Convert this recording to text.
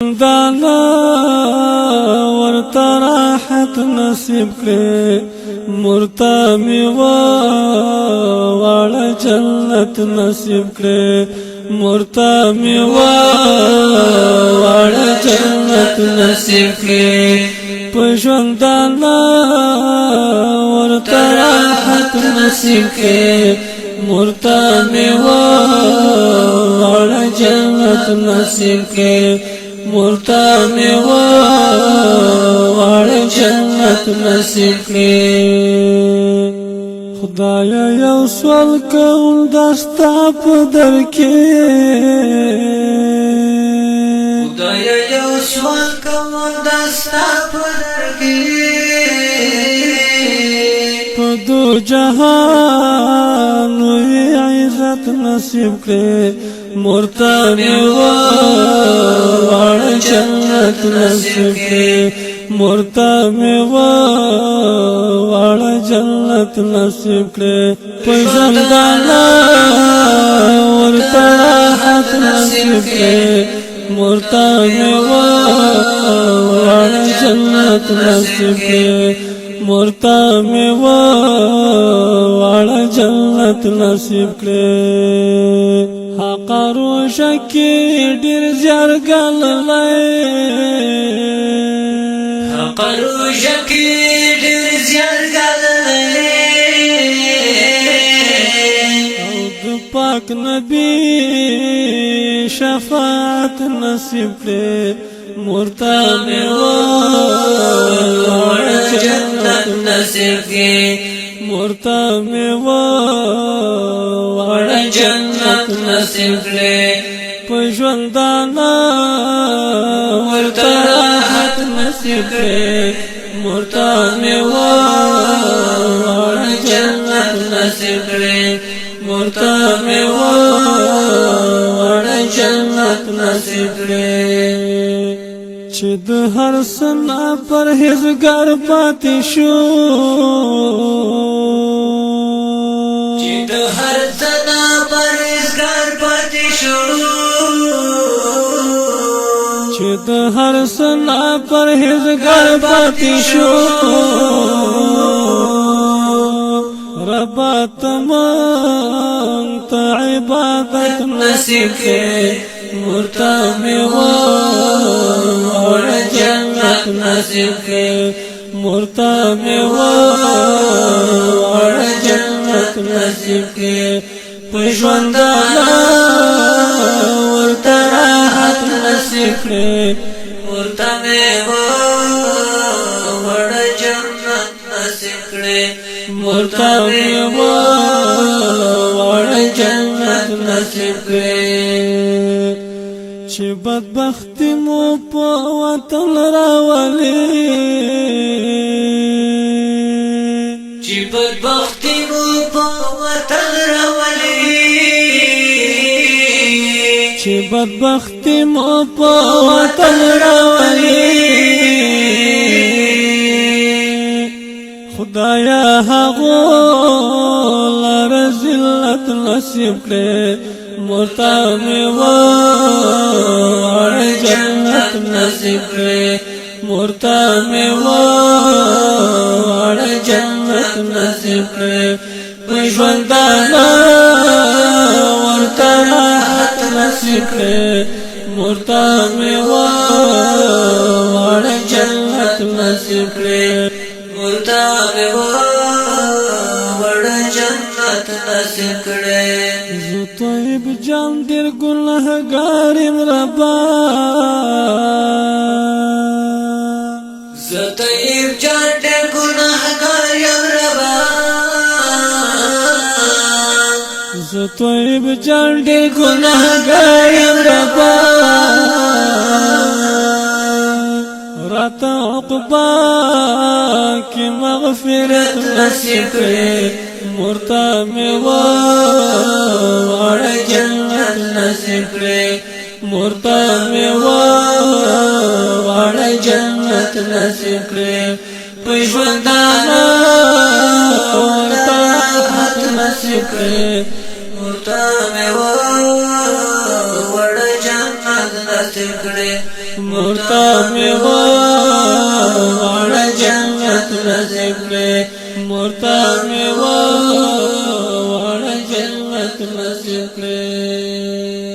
دانا ورته راحت نصیب کړي مرتا میوا واړه جنت نصیب کړي مرتا میوا واړه جنت نصیب کړي پښوند دانا ورته راحت نصیب کړي مرتا میوا واړه جنت نصیب کړي مرتا میوا واړه جنت نصیب کړي خدایا یو سوال کوم دستا په در کې خدایا یو سوال کوم دستا په در کې په دو جهان عزت نصیب کړي مرتا میوا واړه جنت نصیب کړي مرتا میوا واړه جنت نصیب کړي پښند دانا ورته راحت نصیب کړي مرتا میوا واړه جنت نصیب کړي مرتا میوا واړه جنت نصیب کړي حقارو شکی ډیر زیار ګللای حقارو شکی ډیر زیار ګللای او د پاک نبی شفاعت نصیب کړي مرتا میوا واړه جنت نصیب کړي مرتا میوا واړه جنت نصیب کړي پښوند دانا ورته راحت نصیب کړي مرتا میوا واړه جنت نصیب کړي مرتا میوا واړه جنت نصیب کړي چې د هر سنا پرهیزګار پاتې شو چې د هر سنا پرهیزګار پاتې شو چې د هر سنا پرهیزګار پاتې شو ربا تمام ته عبادت نصیب کړي مرتا میوا واړه جنت نصیب کړي مرتا میوا واړه جنت نصیب کړي پښوند دانا ورته راحت نصیب کړي مرتا میوا واړه جنت نصیب کړي مرتا میوا واړه جنت نصیب کړي چې بدبختی مو په وطن راولي چې بدبختی مو په وطن راولي چې بدبختی مو په وطن راولي خدایا هغه لار ذلت نصیب کړي مرتا میوا واړه جنت نصیب کړي مرتا میوا واړه جنت نصیب کړي پښوند دانا ورته راحت نصیب کړي مرتا میوا واړه جنت نصیب کړي مرتا میوا واړه جنت نصیب کړي طيب جان دیر گناهگار ربا زطيب جان دیر گناهگار ربا طيب جان دیر گناهگار ربا رات عقبا کی مغفرت نصیب کړي مرتا میوا واړه جنت نصیب کړي مرتا میوا واړه جنت نصیب کړي پښوند دانا ورته راحت نصیب کړي مرتا میوا واړه جنت نصیب کړي مرتا می وړ جنت نصیب کړې مرتا می وړ جنت نصیب کړې